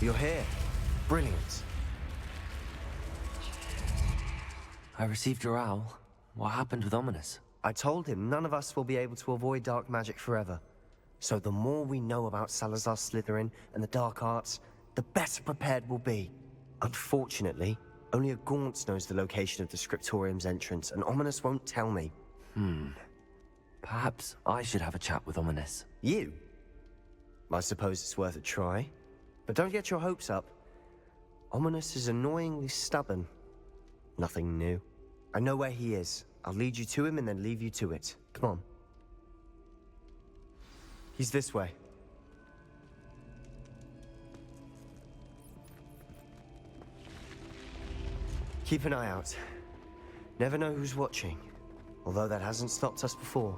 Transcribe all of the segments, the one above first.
You're here. Brilliant. I received your owl. What happened with Ominous? I told him none of us will be able to avoid dark magic forever. So the more we know about Salazar Slytherin and the dark arts, the better prepared we'll be. Unfortunately, only a Gaunt knows the location of the Scriptorium's entrance, and Ominous won't tell me. Perhaps I should have a chat with Ominous. You? I suppose it's worth a try. But don't get your hopes up. Ominous is annoyingly stubborn. Nothing new. I know where he is. I'll lead you to him and then leave you to it. Come on. He's this way. Keep an eye out. Never know who's watching. Although that hasn't stopped us before.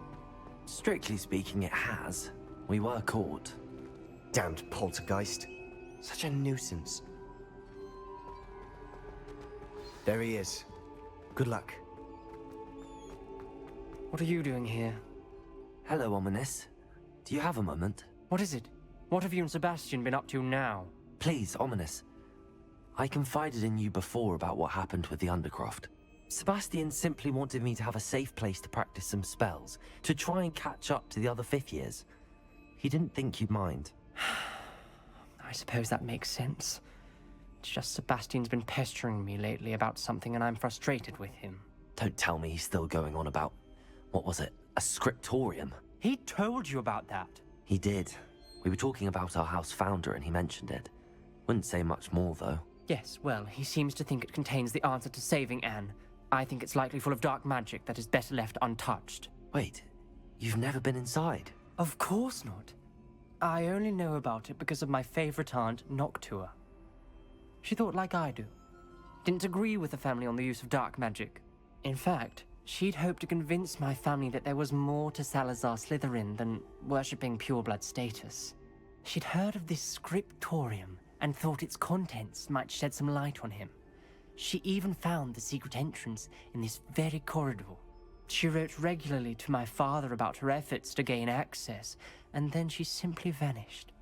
Strictly speaking, it has. We were caught. Damned poltergeist. Such a nuisance. There he is. Good luck. What are you doing here? Hello, Ominous. Do you have a moment? What is it? What have you and Sebastian been up to now? Please, Ominous. I confided in you before about what happened with the Undercroft. Sebastian simply wanted me to have a safe place to practice some spells, to try and catch up to the other fifth years. He didn't think you'd mind. I suppose that makes sense. It's just Sebastian's been pestering me lately about something and I'm frustrated with him. Don't tell me he's still going on about, what was it, a scriptorium? He told you about that? He did. We were talking about our house founder and he mentioned it. Wouldn't say much more, though. Yes, well, he seems to think it contains the answer to saving Anne. I think it's likely full of dark magic that is better left untouched. Wait, you've never been inside? Of course not. I only know about it because of my favorite aunt, Noctua. She thought like I do. Didn't agree with the family on the use of dark magic. In fact, she'd hoped to convince my family that there was more to Salazar Slytherin than worshipping pureblood status. She'd heard of this scriptorium and thought its contents might shed some light on him. She even found the secret entrance in this very corridor. She wrote regularly to my father about her efforts to gain access, and then she simply vanished.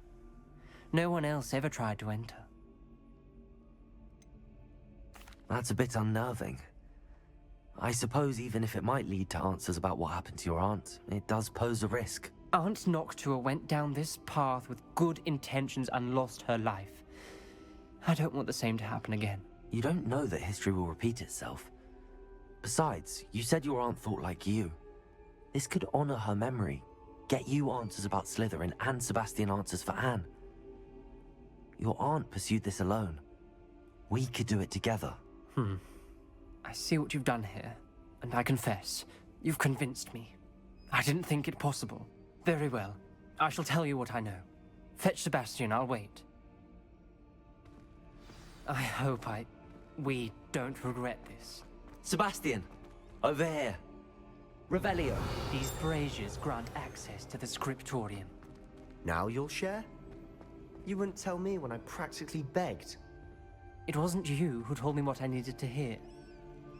No one else ever tried to enter. That's a bit unnerving. I suppose even if it might lead to answers about what happened to your aunt, it does pose a risk. Aunt Noctua went down this path with good intentions and lost her life. I don't want the same to happen again. You don't know that history will repeat itself. Besides, you said your aunt thought like you. This could honor her memory, get you answers about Slytherin and Sebastian answers for Anne. Your aunt pursued this alone. We could do it together. I see what you've done here, and I confess, you've convinced me. I didn't think it possible. Very well. I shall tell you what I know. Fetch Sebastian, I'll wait. I hope we don't regret this. Sebastian! Over here! Revelio! These braziers grant access to the scriptorium. Now you'll share? You wouldn't tell me when I practically begged. It wasn't you who told me what I needed to hear.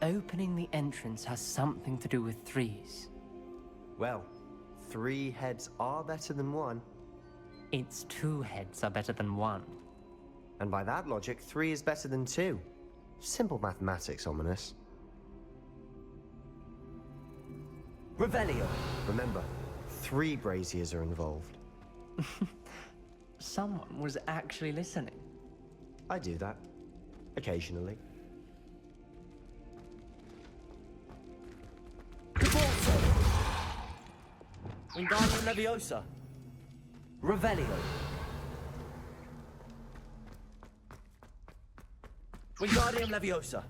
Opening the entrance has something to do with threes. Well, 3 heads are better than 1. Its 2 heads are better than 1. And by that logic, 3 is better than 2. Simple mathematics, Ominous. Revelio! Remember, 3 braziers are involved. Someone was actually listening. I do that. Occasionally. Wingardium Leviosa! Revelio! Wingardium Leviosa!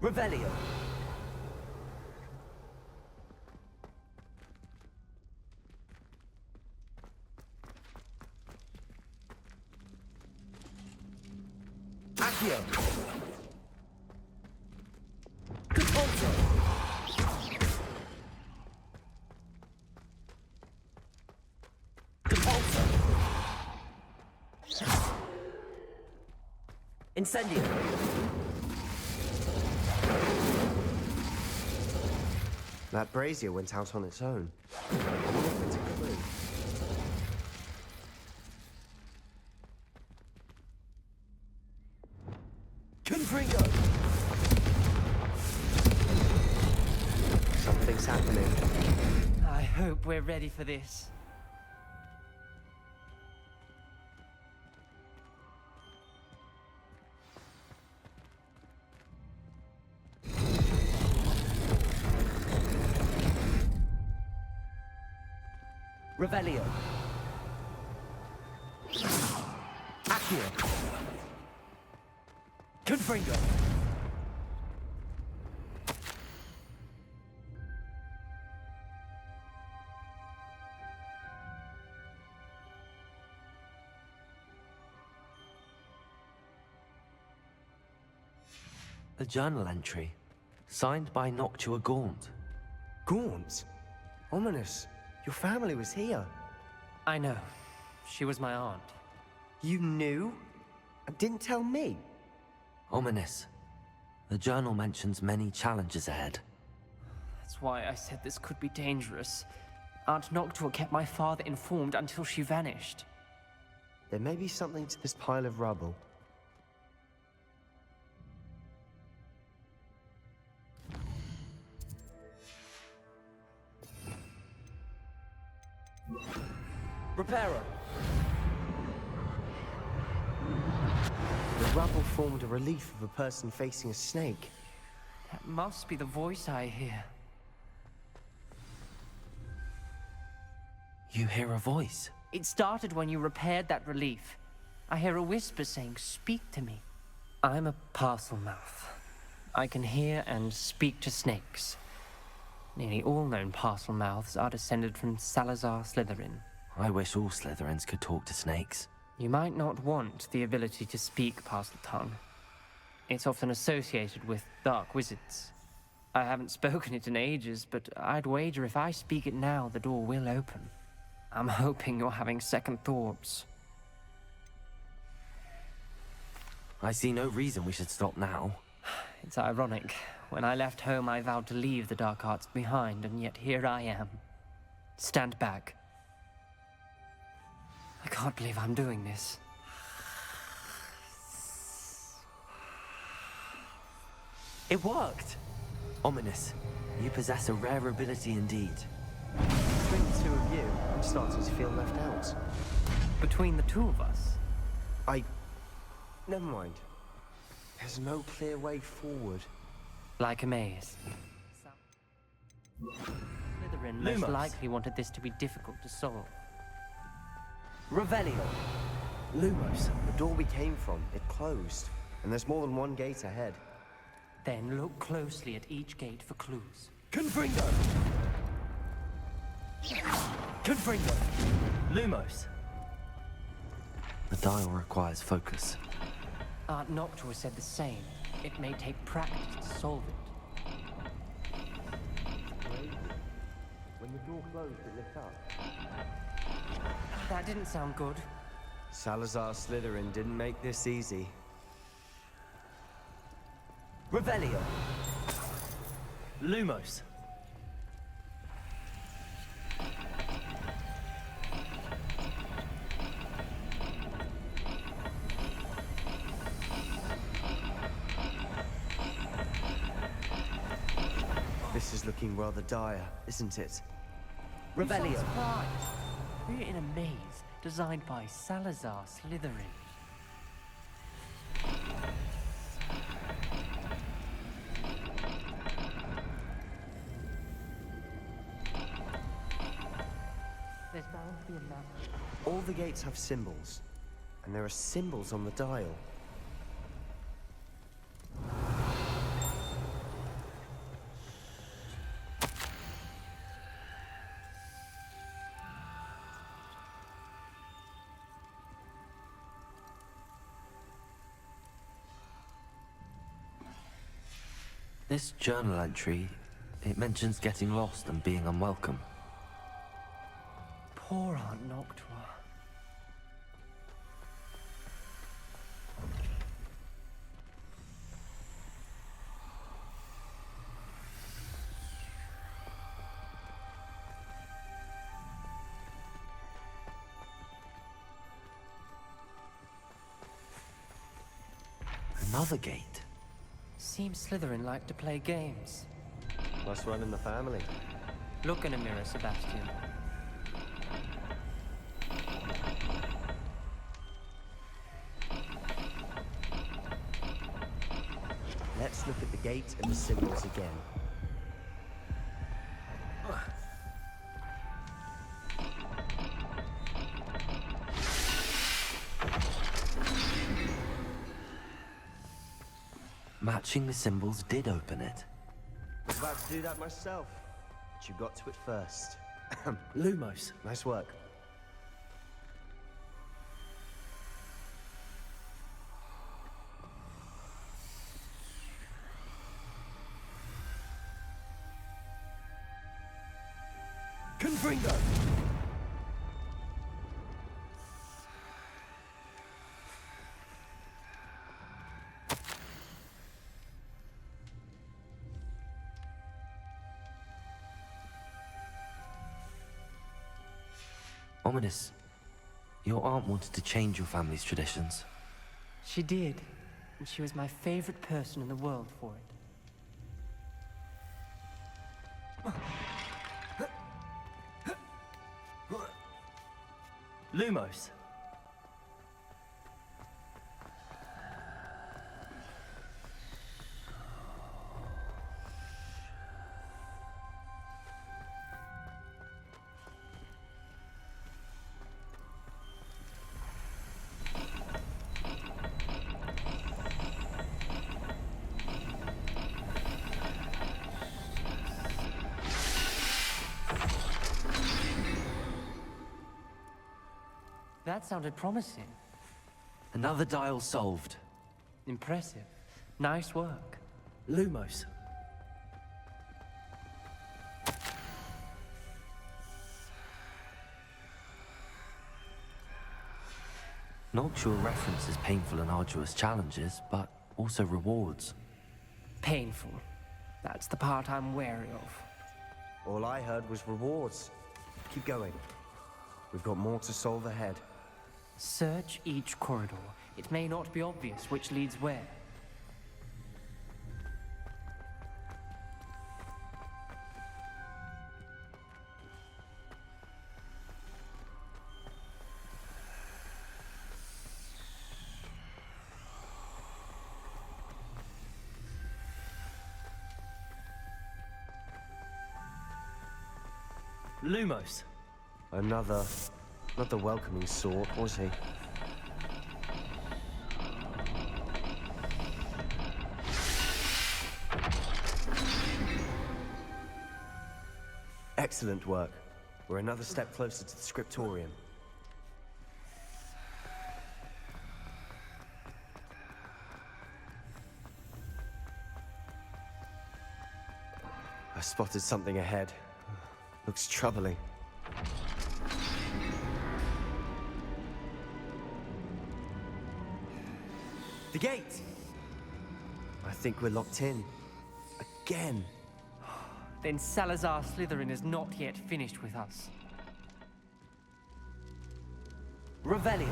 Revelio! Accio! Incendio! That brazier went out on its own. I wonder if it's a clue. Confringo! Something's happening. I hope we're ready for this. Revelio. Accio. Confringo. A journal entry, signed by Noctua Gaunt. Gaunt? Ominous. Your family was here. I know. She was my aunt. You knew? And didn't tell me? Ominous. The journal mentions many challenges ahead. That's why I said this could be dangerous. Aunt Noctua kept my father informed until she vanished. There may be something to this pile of rubble. Reparo. The rubble formed a relief of a person facing a snake. That must be the voice I hear. You hear a voice. It started when you repaired that relief. I hear a whisper saying, "Speak to me." I'm a parcel mouth. I can hear and speak to snakes. Nearly all known parcel mouths are descended from Salazar Slytherin. I wish all Slytherins could talk to snakes. You might not want the ability to speak parcel tongue. It's often associated with dark wizards. I haven't spoken it in ages, but I'd wager if I speak it now, the door will open. I'm hoping you're having second thoughts. I see no reason we should stop now. It's ironic. When I left home, I vowed to leave the dark arts behind, and yet here I am. Stand back. I can't believe I'm doing this. It worked! Ominous. You possess a rare ability indeed. Between the two of you, I'm starting to feel left out. Between the two of us, Never mind. There's no clear way forward. like a maze. Slytherin most Lumos. likely wanted this to be difficult to solve. Revelio. Lumos, the door we came from, it closed. And there's more than one gate ahead. Then look closely at each gate for clues. Confringo. Confringo. Lumos. The dial requires focus. Aunt Noctua said the same. It may take practice to solve it. When the door closed, it lit up. That didn't sound good. Salazar Slytherin didn't make this easy. Revelio. Lumos. This is looking rather dire, isn't it? You sound Revelio. surprised. We're in a maze designed by Salazar Slytherin. There's bound to be a map. All the gates have symbols, and there are symbols on the dial. This journal entry, it mentions getting lost and being unwelcome. Poor Aunt Noctua. Another gate. Seems Slytherin like to play games. Must run in the family. Look in a mirror, Sebastian. Let's look at the gate and the symbols again. Matching the symbols did open it. I was about to do that myself, but you got to it first. Lumos. Nice work. Confringo! Ominous. Your aunt wanted to change your family's traditions. She did, and she was my favorite person in the world for it. Lumos. That sounded promising. Another dial solved. Impressive. Nice work. Lumos. Noctua references painful and arduous challenges, but also rewards. Painful. That's the part I'm wary of. All I heard was rewards. Keep going. We've got more to solve ahead. Search each corridor. It may not be obvious which leads where. Lumos. Another... not the welcoming sort, was he? Excellent work. We're another step closer to the scriptorium. I spotted something ahead. Looks troubling. The gate! I think we're locked in. Again. Then Salazar Slytherin is not yet finished with us. Revelio.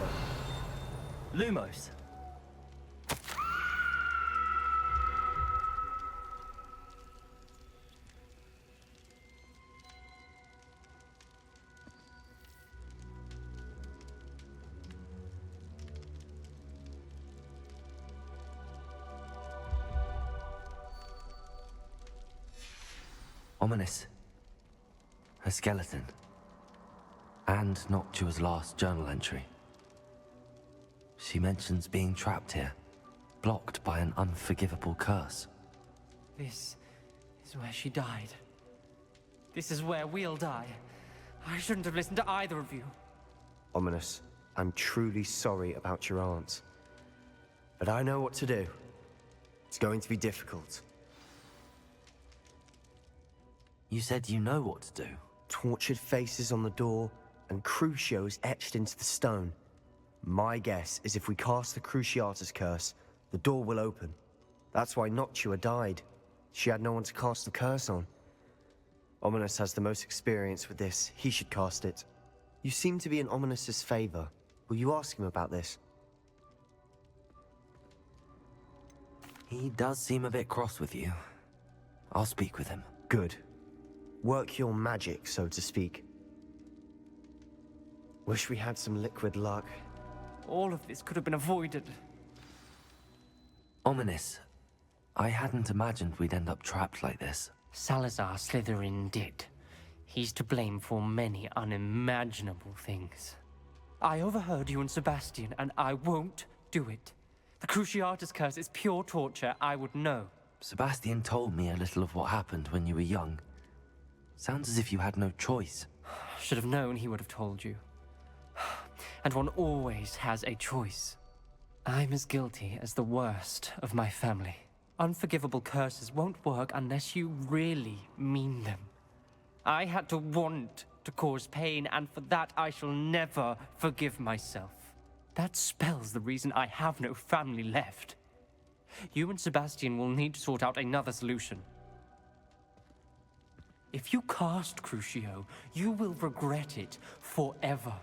Lumos. Ominous. Her skeleton. And Noctua's last journal entry. She mentions being trapped here, blocked by an unforgivable curse. This is where she died. This is where we'll die. I shouldn't have listened to either of you. Ominous, I'm truly sorry about your aunt. But I know what to do. It's going to be difficult. You said you know what to do. Tortured faces on the door and Crucios etched into the stone. My guess is if we cast the Cruciatus curse, the door will open. That's why Noctua died. She had no one to cast the curse on. Ominous has the most experience with this. He should cast it. You seem to be in Ominous's favor. Will you ask him about this? He does seem a bit cross with you. I'll speak with him. Good. Work your magic, so to speak. Wish we had some liquid luck. All of this could have been avoided. Ominous. I hadn't imagined we'd end up trapped like this. Salazar Slytherin did. He's to blame for many unimaginable things. I overheard you and Sebastian, and I won't do it. The Cruciatus curse is pure torture, I would know. Sebastian told me a little of what happened when you were young. Sounds as if you had no choice. Should have known he would have told you. And one always has a choice. I'm as guilty as the worst of my family. Unforgivable curses won't work unless you really mean them. I had to want to cause pain, and for that I shall never forgive myself. That spell's the reason I have no family left. You and Sebastian will need to sort out another solution. If you cast Crucio, you will regret it forever.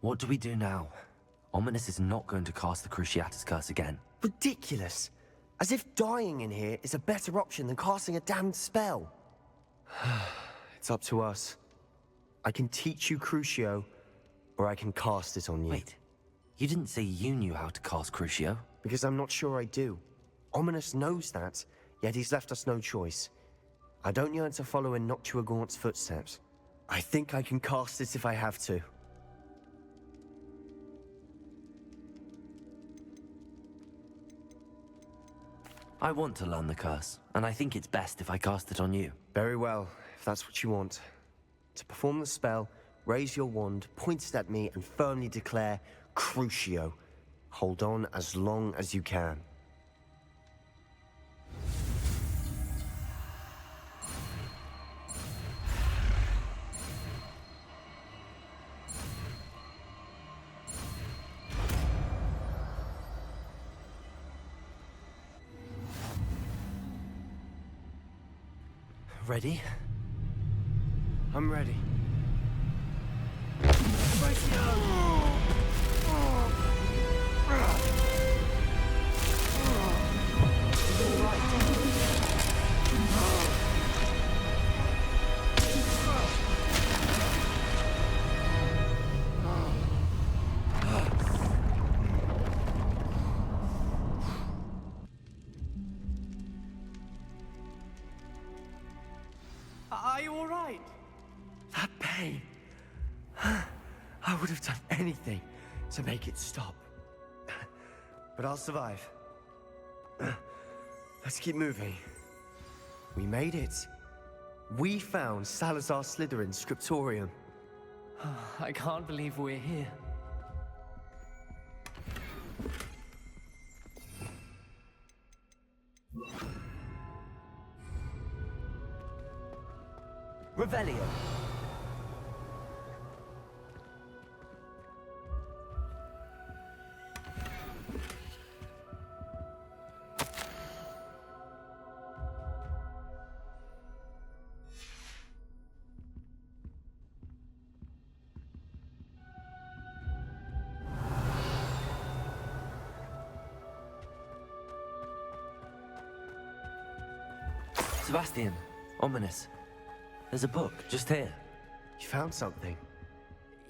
What do we do now? Ominous is not going to cast the Cruciatus curse again. Ridiculous. As if dying in here is a better option than casting a damned spell. It's up to us. I can teach you Crucio, or I can cast it on you. Wait, you didn't say you knew how to cast Crucio? Because I'm not sure I do. Ominous knows that, yet he's left us no choice. I don't yearn to follow in Noctua Gaunt's footsteps. I think I can cast it if I have to. I want to learn the curse, and I think it's best if I cast it on you. Very well, if that's what you want. To perform the spell, raise your wand, point it at me, and firmly declare Crucio. Hold on as long as you can. Ready? I'm ready. Are you all right? That pain. I would have done anything to make it stop. But I'll survive. Let's keep moving. We made it. We found Salazar Slytherin's scriptorium. I can't believe we're here. Revelio. Sebastian, Ominous. There's a book just here. You found something.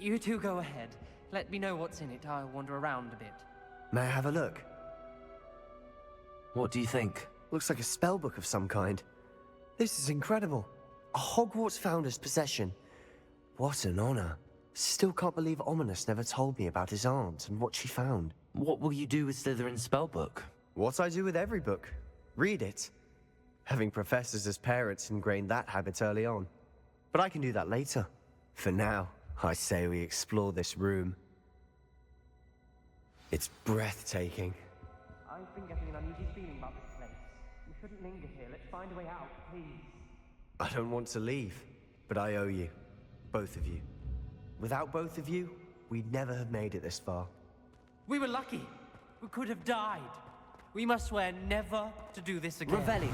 You two go ahead. Let me know what's in it. I'll wander around a bit. May I have a look? What do you think? Looks like a spell book of some kind. This is incredible. A Hogwarts founder's possession. What an honor. Still can't believe Ominous never told me about his aunt and what she found. What will you do with Slytherin's spellbook? What I do with every book. Read it. Having professors as parents ingrained that habit early on. But I can do that later. For now, I say we explore this room. It's breathtaking. I've been getting an uneasy feeling about this place. We shouldn't linger here. Let's find a way out, please. I don't want to leave, but I owe you. Both of you. Without both of you, we'd never have made it this far. We were lucky. We could have died. We must swear never to do this again. Revelio.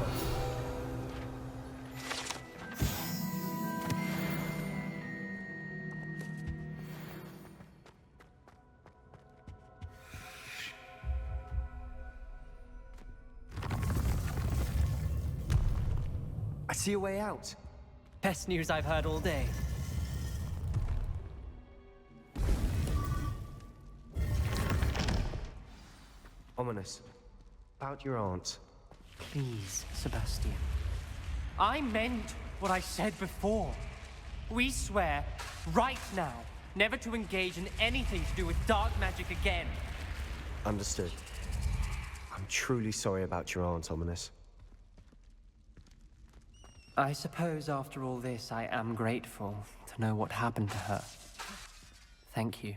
see a way out. Best news I've heard all day. Ominous. About your aunt. Please, Sebastian. I meant what I said before. We swear, right now, never to engage in anything to do with dark magic again. Understood. I'm truly sorry about your aunt, Ominous. I suppose after all this, I am grateful to know what happened to her. Thank you.